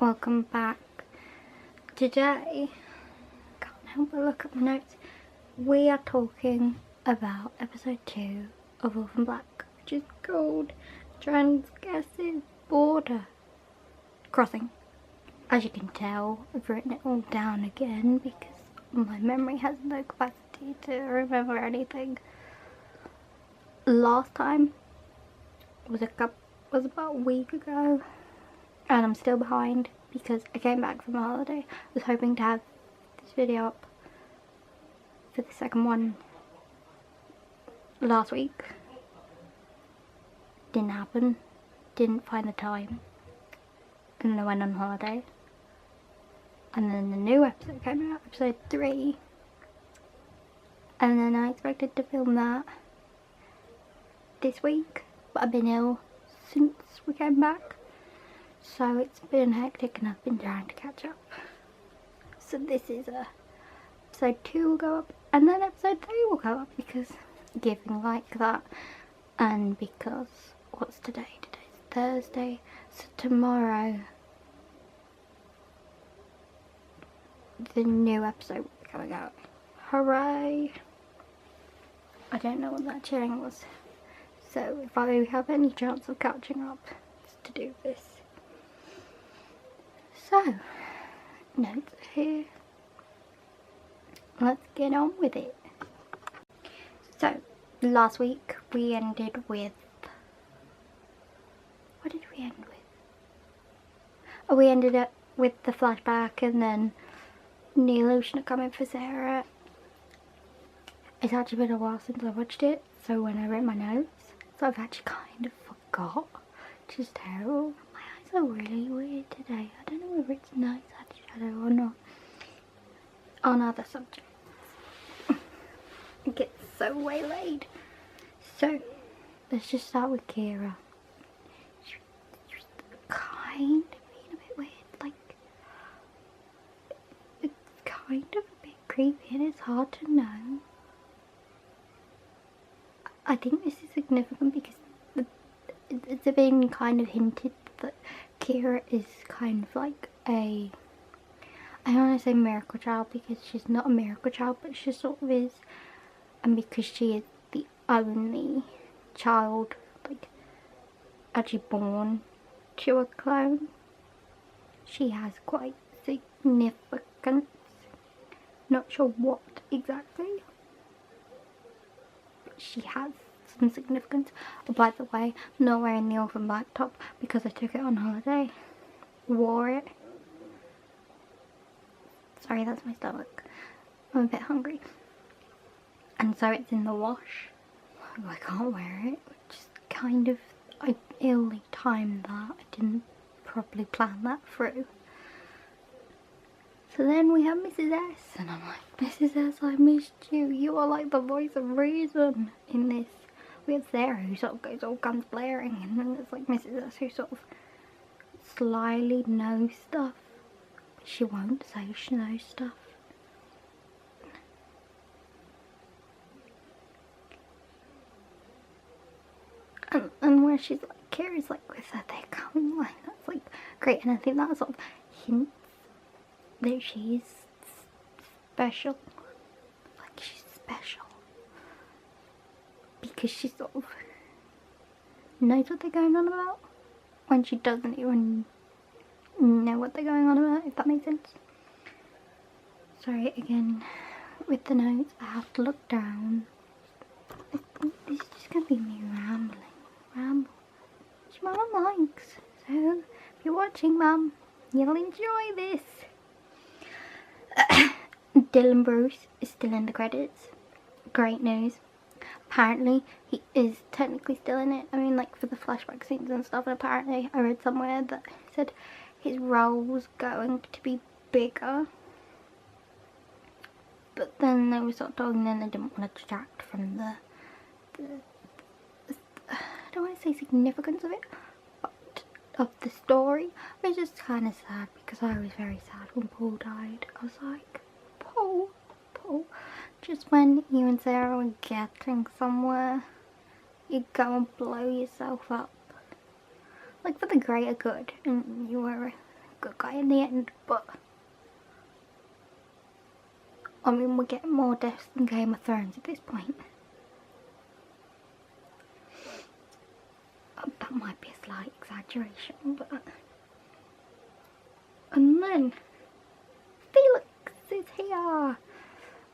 welcome back. Today, can't help but look at my notes. We are talking about episode 2 of Orphan Black, which is called Transgressive Border Crossing. As you can tell, I've written it all down again because my memory has no capacity to remember anything. Last time was about a week ago, and I'm still behind because I came back from a holiday. I was hoping to have this video up for the second one last week. Didn't happen. Didn't find the time. And then I went on holiday. And then the new episode came out, episode 3. And then I expected to film that this week, but I've been ill since we came back. So it's been hectic and I've been trying to catch up. So this is episode 2 will go up, and then episode 3 will go up because giving like that, and because what's today? Today's Thursday, so tomorrow the new episode will be coming out. Hooray! I don't know what that cheering was, so if I have any chance of catching up, it's to do this. So, notes here. Let's get on with it. So, last week we ended with... What did we end with? Oh, we ended up with the flashback and then Neolution coming for Sarah. It's actually been a while since I watched it, so when I wrote my notes, so I've actually kind of forgot, which is terrible. My eyes are really weird today. I don't know whether it's nice eyeshadow or not. On other subjects, it gets so waylaid. So let's just start with Kira. She's kind of being a bit weird, like it's kind of a bit creepy and it's hard to know. I think this is significant because it's been kind of hinted that Kira is kind of like a, I don't want to say miracle child because she's not a miracle child, but she sort of is, and because she is the only child like actually born to a clone, she has quite significance. Not sure what exactly, but she has some significance. Oh, by the way, I'm not wearing the Orphan Black top because I took it on holiday. Wore it. Sorry, that's my stomach. I'm a bit hungry. And so it's in the wash. I can't wear it, which is kind of, I illy timed that. I didn't properly plan that through. So then we have Mrs. S, and I'm like, Mrs. S, I missed you. You are like the voice of reason in this. We have Sarah who sort of goes all guns blaring, and then there's like Mrs. S who sort of slyly knows stuff. But she won't say she knows stuff. And where she's like, Kira's like with her, they're coming, like that's like great, and I think that sort of hints that she's special. Like she's special because she sort of knows what they're going on about when she doesn't even know what they're going on about, if that makes sense. Sorry, again, with the notes, I have to look down. This is just going to be me rambling. Which Mum likes. So, if you're watching, Mum, you'll enjoy this. Dylan Bruce is still in the credits. Great news. Apparently, he is technically still in it. I mean, like, for the flashback scenes and stuff. And apparently, I read somewhere that said his role was going to be bigger. But then they were sort of talking, then they didn't want to detract from the I don't want to say significance of it, but of the story. It was just kind of sad because I was very sad when Paul died. I was like, Paul. Just when you and Sarah were getting somewhere, you go and blow yourself up. Like for the greater good, and you were good guy in the end, but I mean, we're getting more deaths than Game of Thrones at this point. That might be a slight exaggeration, but... And then Felix is here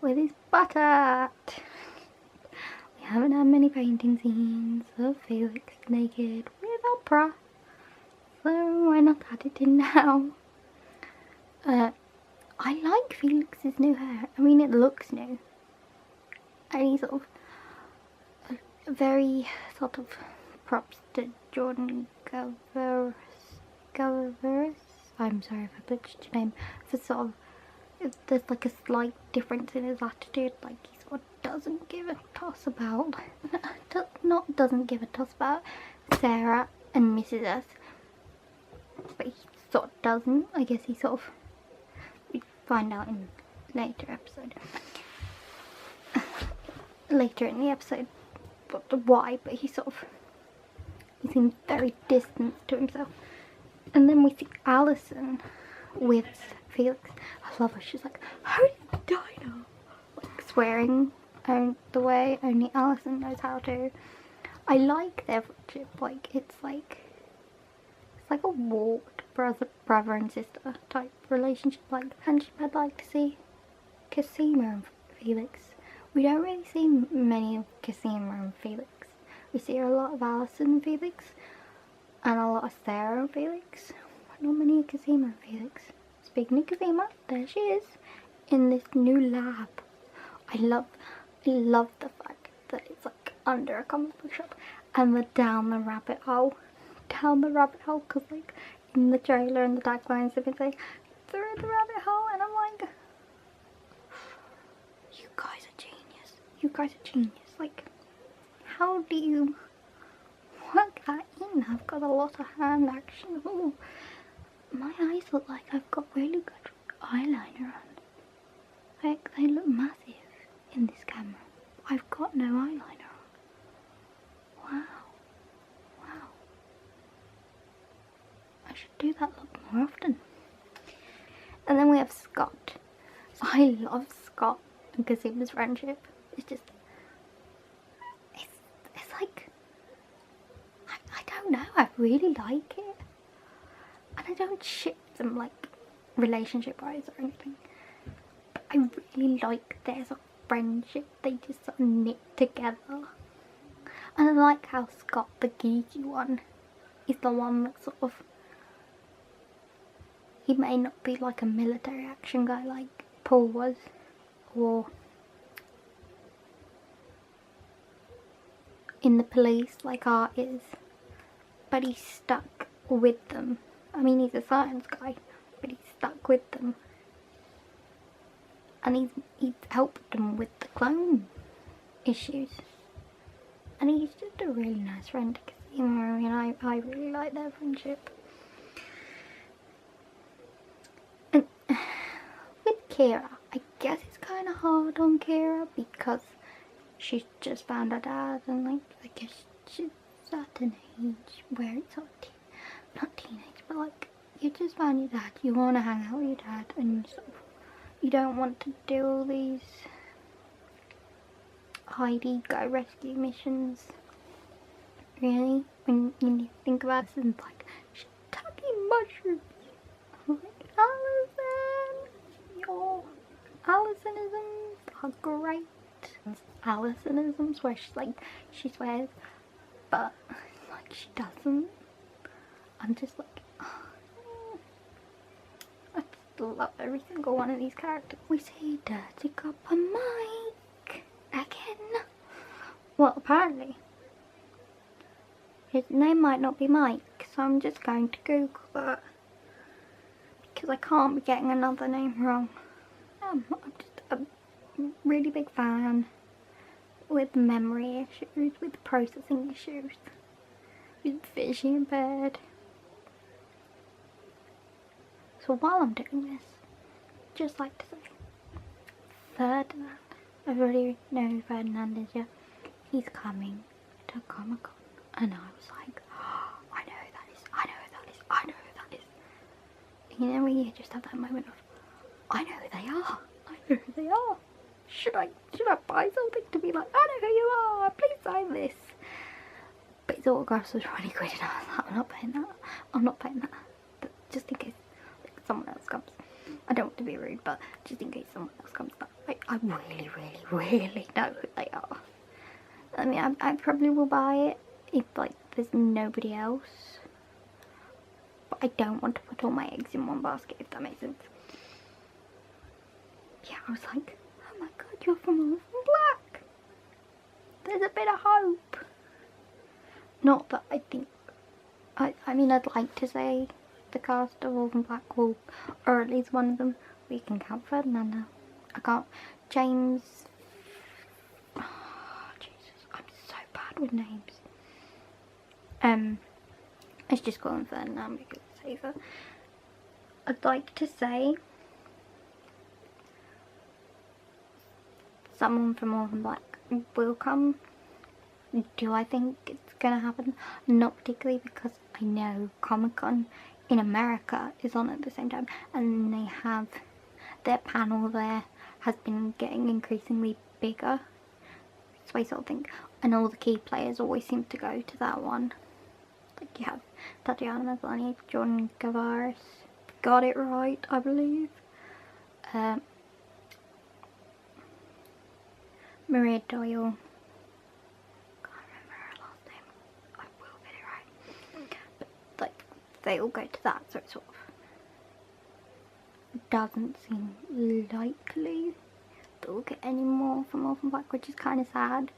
with his buttock. We haven't had many painting scenes of Felix naked with opera, so why not add it in now? I like Felix's new hair. I mean, it looks new. And he's sort of very sort of props to Jordan Gavaris. I'm sorry if I butchered your name. For sort of, there's like a slight difference in his attitude. Like he sort of doesn't give a toss about, doesn't give a toss about Sarah and Mrs. S. But he sort of doesn't. I guess he sort of, we find out in later episode. Later in the episode, but why? But he seems very distant to himself. And then we see Alison with Felix. I love her. She's like, "Holy dino!" Like swearing the way only Alison knows how to. I like their friendship. Like it's like a warped brother and sister type relationship. Like the friendship I'd like to see Cosima and Felix. We don't really see many of Cosima and Felix. We see a lot of Alison and Felix, and a lot of Sarah and Felix, but not many of Cosima and Felix. Speaking of Cosima, there she is, in this new lab. I love the fact that it's like under a comic book shop, and the down the rabbit hole, because like in the trailer and the taglines they've been saying, through the rabbit hole, and I'm like, you guys are genius. You guys are genius. Like, how do you work that in? I've got a lot of hand action. Ooh, my eyes look like I've got really good eyeliner on. Like, they look massive in this camera. I've got no eyeliner on. Wow. Wow. I should do that look more often. And then we have Scott. So I love Scott and Cosima's friendship. It's just, it's like, I don't know, I really like it. And I don't ship them like relationship wise or anything. But I really like their sort of friendship. They just sort of knit together. And I like how Scott, the geeky one, is the one that sort of, he may not be like a military action guy like Paul was, or in the police like Art is, but he's stuck with them. I mean, he's a science guy, but he's stuck with them, and he's helped them with the clone issues, and he's just a really nice friend to Cosima. I mean, I really like their friendship. And with Kira, I guess it's kind of hard on Kira because she's just found her dad, and like, I guess she's at an age where it's sort of not teenage, but like, you just found your dad, you want to hang out with your dad, and you don't want to do all these Heidi go rescue missions. Really, when you think about it, it's like, she's talking mushrooms. I'm like, Alison, your Allisonisms are great. Allisonisms where she's like, she swears, but like she doesn't. I'm just like, oh, I just love every single one of these characters. We see Dirty Copper Mike again. Well, apparently his name might not be Mike, so I'm just going to Google that because I can't be getting another name wrong. I'm just a really big fan with memory issues, with processing issues, with vision impaired. So while I'm doing this, just like to say, Ferdinand, I already know who Ferdinand is, yeah, he's coming to Comic Con, and I was like, oh, I know who that is, I know who that is, I know who that is. You know when you just have that moment of, I know who they are. I know who they are. Should I buy something to be like, I know who you are, please sign this. But his autographs was 20 quid and I was like, I'm not paying that. I'm not paying that. But just in case like, someone else comes. I don't want to be rude, but just in case someone else comes back. Like, I really, really, really know who they are. I mean, I probably will buy it if like there's nobody else. But I don't want to put all my eggs in one basket, if that makes sense. Yeah, I was like, oh my god, you're from Orphan Black. There's a bit of hope. Not that I think, I mean, I'd like to say the cast of Orphan Black will, or at least one of them, we can count Ferdinand. I can't, James, oh Jesus, I'm so bad with names. Let's just call him Ferdinand because it's safer. I'd like to say someone from Orphan Black will come. Do I think it's gonna happen? Not particularly, because I know Comic-Con in America is on at the same time and they have their panel there has been getting increasingly bigger. So I sort of think, and all the key players always seem to go to that one. Like you have Tatiana Maslany, John Gavaris, got it right, I believe. Maria Doyle. They all go to that, so it sort of doesn't seem likely that we'll get any more from Orphan Black, which is kind of sad.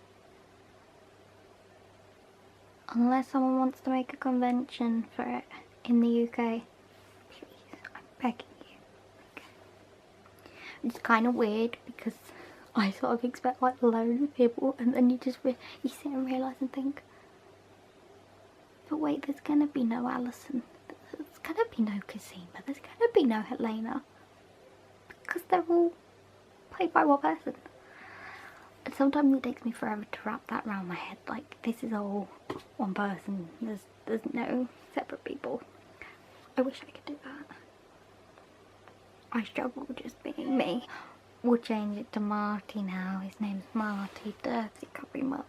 Unless someone wants to make a convention for it in the UK. Please, I'm begging you. Okay. It's kind of weird because I sort of expect like loads of people and then you sit and realise and think, but wait, there's gonna be no Alison. There's gonna be no Cosima. There's gonna be no Helena. Because they're all played by one person. And sometimes it takes me forever to wrap that around my head. Like, this is all one person. There's no separate people. I wish I could do that. I struggle with just being me. We'll change it to Marty now. His name's Marty. Dirty Copper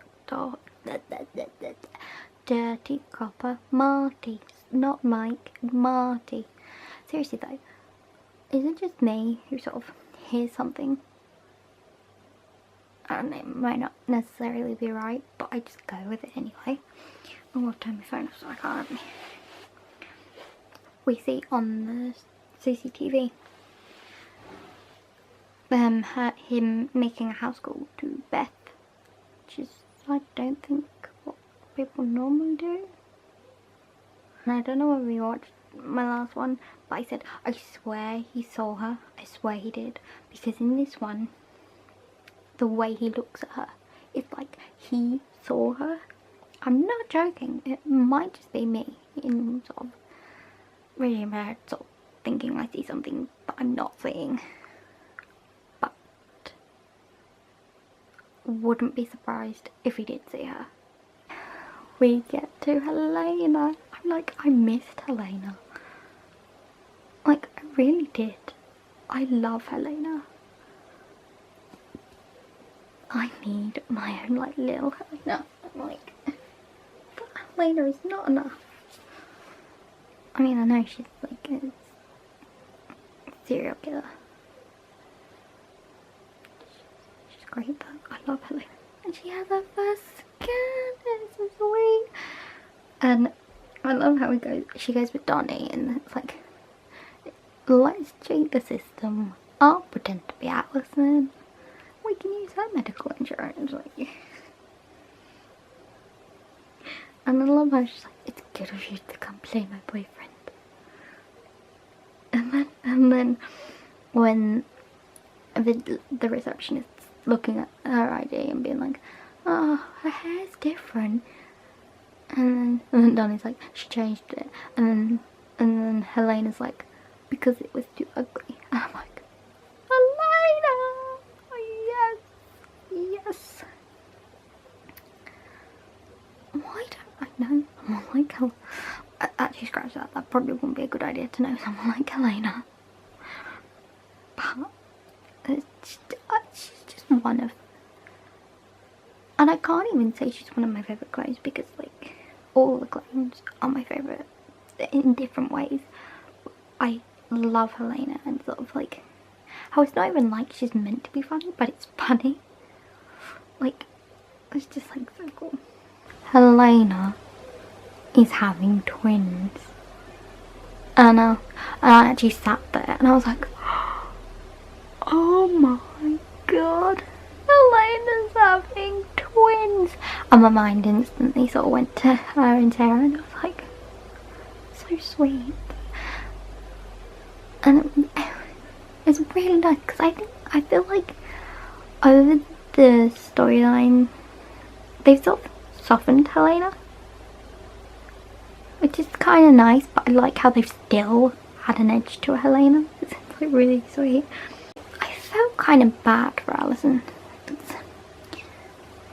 Dirty Copper Marty. Not Mike, Marty. Seriously though, is it just me who sort of hears something and it might not necessarily be right, but I just go with it anyway? Oh, I'll turn my phone off so I can't. We see on the CCTV him making a house call to Beth, which is, I don't think, what people normally do. And I don't know when we watched my last one, but I said, I swear he saw her. I swear he did. Because in this one, the way he looks at her, it's like he saw her. I'm not joking. It might just be me in sort of really bad sort of thinking I see something that I'm not seeing. But wouldn't be surprised if he did see her. We get to Helena. I'm like, I missed Helena. Like, I really did. I love Helena. I need my own, like, little Helena. I'm like, but Helena is not enough. I mean, I know she's like a serial killer. She's great, but I love Helena. And she has her first scan, and it's so sweet. And I love how she goes with Donnie, and it's like, let's cheat the system. I'll pretend to be Alison. We can use her medical insurance, like. And I love how she's like, it's good of you to come play my boyfriend. And then when the receptionist's looking at her ID and being like, oh, her hair's different. And then Donnie's like, she changed it. And then Helena's like, because it was too ugly. And I'm like, Helena! Yes! Yes! Why don't I know? I'm like, Actually, scratch that. That probably wouldn't be a good idea to know someone like Helena. But she's just one of... And I can't even say she's one of my favourite clones because, like, all the clones are my favourite in different ways. I love Helena and sort of, like, how it's not even like she's meant to be funny, but it's funny. Like, it's just, like, so cool. Helena is having twins. And I actually sat there and I was like, oh my god, Helena's having twins. And my mind instantly sort of went to her and Sarah, and I was like, so sweet. And it's really nice because I feel like over the storyline they've sort of softened Helena, which is kind of nice, but I like how they've still had an edge to Helena. It's like really sweet. I felt kind of bad for Alison.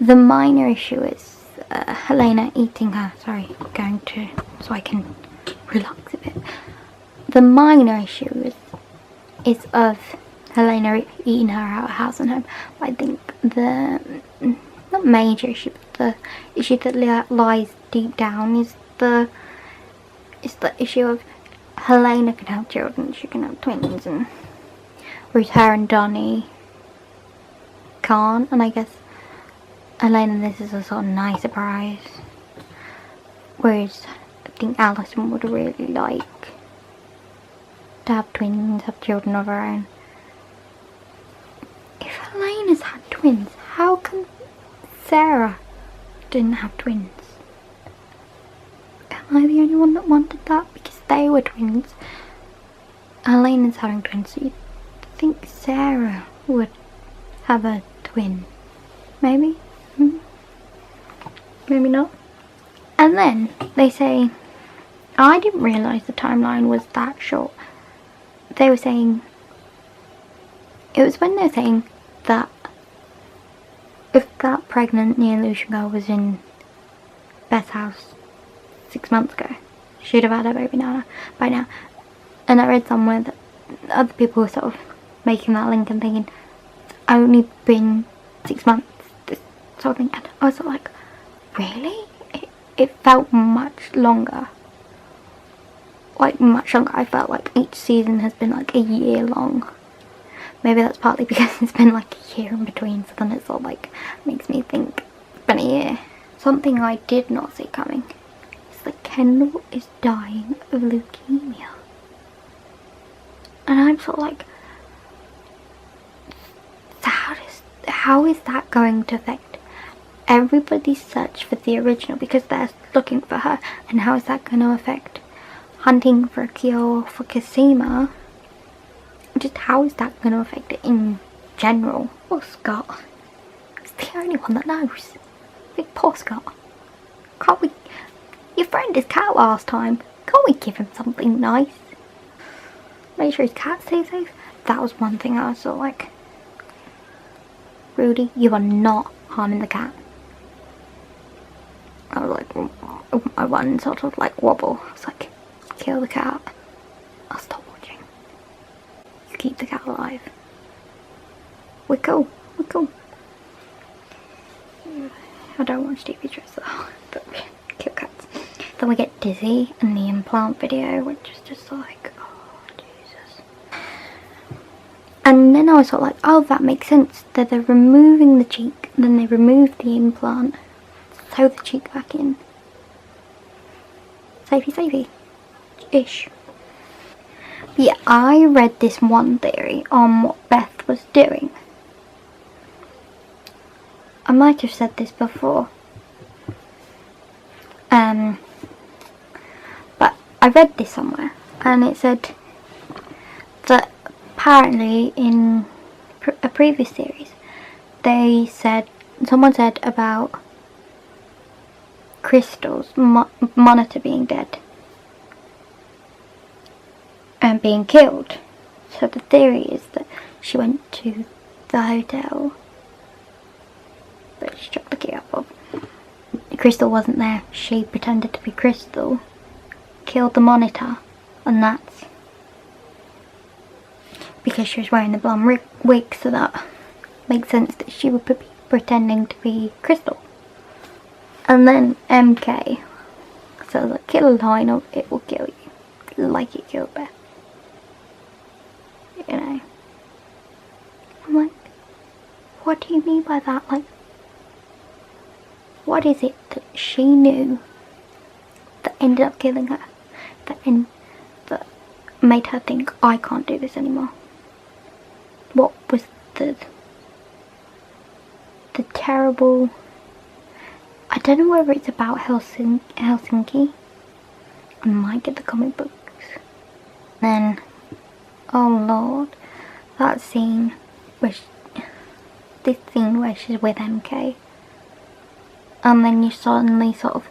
The minor issue is Helena eating her. Sorry, going to so I can relax a bit. The minor issue is of Helena eating her out of house and home. But I think the not major issue, but the issue that lies deep down is the issue of Helena can have children. She can have twins, and whereas her and Donnie can't. And I guess Helena, this is a sort of nice surprise. Whereas I think Alison would really like to have twins, have children of her own. If Helena's had twins, how come Sarah didn't have twins? Am I the only one that wanted that? Because they were twins. Helena's having twins, so you'd think Sarah would have a twin. Maybe? Maybe not. And then they say, I didn't realise the timeline was that short. They were saying, it was when they were saying that if that pregnant Neolution girl was in Beth's house 6 months ago, she'd have had her baby by now. And I read somewhere that other people were sort of making that link and thinking it's only been 6 months, this sort of thing. And I was sort of like, really? It felt much longer. Like, much longer. I felt like each season has been like a year long. Maybe that's partly because it's been like a year in between, so then it sort of like makes me think it's been a year. Something I did not see coming is that Kendall is dying of leukemia. And I'm sort of like, so how is that going to affect everybody's search for the original, because they're looking for her, and how is that going to affect hunting for a cure for Cosima? Just how is that going to affect it in general? Poor Scott. He's the only one that knows. Big poor Scott. Can't we... Your friend is cat last time. Can't we give him something nice? Make sure his cat stays safe. That was one thing I was sort of like, Rudy, you are not harming the cat. I was like, I one sort of like wobble. I was like, kill the cat. I'll stop watching. You keep the cat alive. We're cool. We're cool. I don't watch TV shows though, but kill cats. Then we get Dizzy in the implant video, which is just like, oh Jesus. And then I was sort of like, oh, that makes sense. That they're removing the cheek, then they remove the implant, sew the cheek back in. Safey. Ish. But yeah, I read this one theory on what Beth was doing. I might have said this before. But I read this somewhere, and it said that apparently in a previous series, someone said about Crystal's monitor being dead and being killed. So the theory is that she went to the hotel, but she chucked the key out of. Crystal wasn't there. She pretended to be Crystal, killed the monitor, and that's because she was wearing the blonde wig, so that makes sense that she would be pretending to be Crystal. And then MK, so the kill line of it will kill you, like it killed Beth. You know. I'm like, what do you mean by that? Like, what is it that she knew that ended up killing her? That made her think, I can't do this anymore? What was the terrible... I don't know whether it's about Helsinki. I might get the comic books. Then, oh lord, that scene where this scene where she's with MK, and then you suddenly sort of,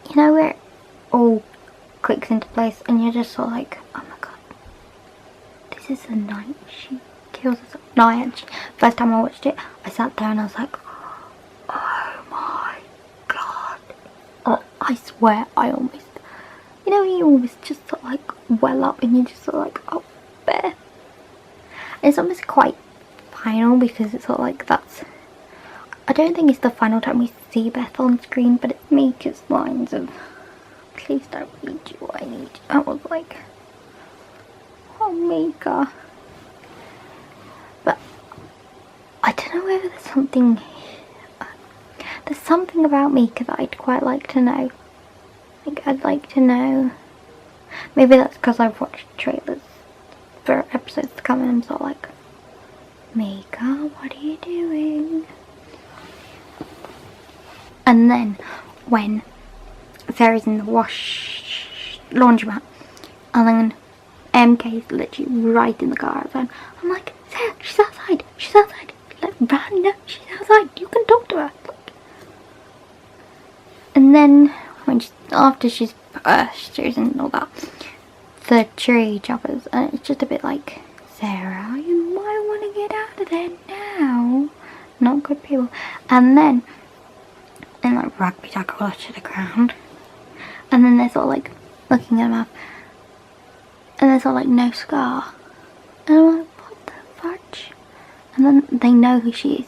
you know, where it all clicks into place, and you're just sort of like, oh my god, this is the night she kills herself. No, I actually, first time I watched it, I sat there and I was like, oh my god. Oh, I swear, I almost, you know, you always just sort of like well up, and you're just sort of like, oh, Beth. It's almost quite final, because it's sort of like, that's, I don't think it's the final time we see Beth on screen, but it's Mika's lines of, please don't need you, I need you. I was like, oh Mika. But I don't know whether there's something about Mika that I'd quite like to know. Like, I'd like to know, maybe that's because I've watched trailers for episodes to come, and I'm sort of like, Mika, what are you doing? And then when Sarah's in the laundromat, and then MK's literally right in the car outside, I'm like, Sarah, she's outside, like, run, no, she's outside, you can talk to her. And then when after she's and all that, the tree choppers, and it's just a bit like, Sarah, you might want to get out of there now. Not good people. And then like rugby tackle her to the ground, and then they're sort of like looking at her mouth, and they're sort of like, no scar. And I'm like, what the fudge? And then they know who she is.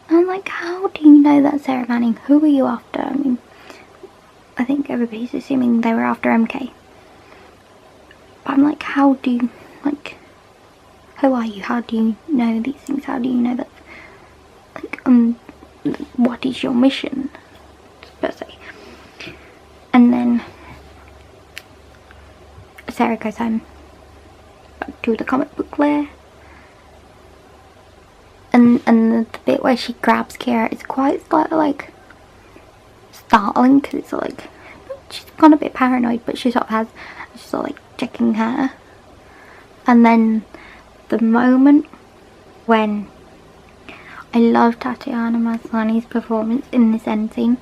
And I'm like, how do you know that's Sarah Manning? Who are you after? I mean, I think everybody's assuming they were after MK. But I'm like, how do you, like, who are you? How do you know these things? How do you know that, like, what is your mission, per se? And then Sarah goes home back to the comic book lair, and the bit where she grabs Kira is quite slightly like startling, because it's sort of like, she's gone a bit paranoid, but she sort of has, she's sort of like checking her. And then the moment when I love Tatiana Maslany's performance in this end scene,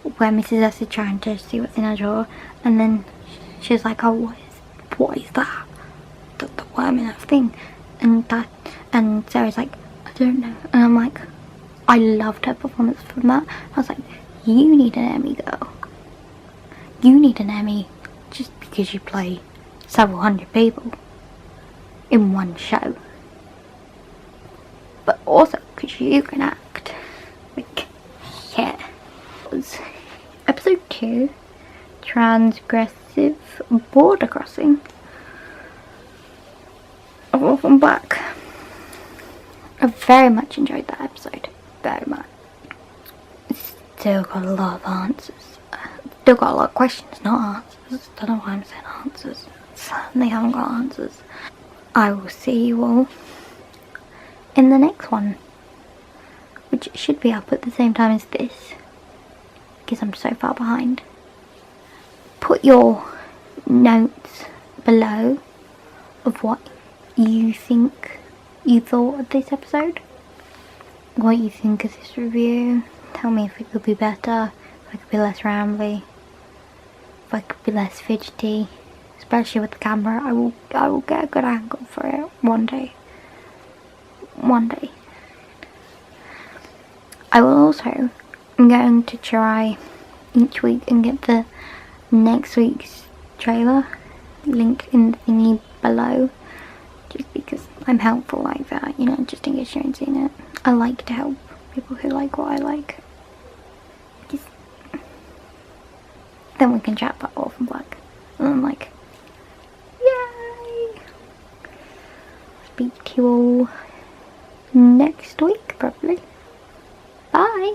where Mrs. S is trying to see what's in her drawer, and then she's like, oh, what is that? The worm in that thing. And Sarah's like, I don't know. And I'm like, I loved her performance from that. I was like, you need an Emmy, girl. You need an Emmy just because you play several hundred people in one show. But also because you can act. Like, yeah. It was episode 2, Transgressive Border Crossing of Orphan Black. I very much enjoyed that episode. Very much. Still got a lot of answers. Still got a lot of questions, not answers. Don't know why I'm saying answers. Certainly haven't got answers. I will see you all in the next one, which should be up at the same time as this, because I'm so far behind. Put your notes below of what you think you thought of this episode, what you think of this review. Tell me if it could be better, if I could be less rambly, if I could be less fidgety, especially with the camera. I will get a good angle for it one day. I will also, I'm going to try each week and get the next week's trailer, link in the thingy below, just because I'm helpful like that, you know, just in case you haven't seen it. I like to help people who like what I like. Just, then we can chat about Orphan Black. And I'm like, yay! Speak to you all next week, probably. Bye!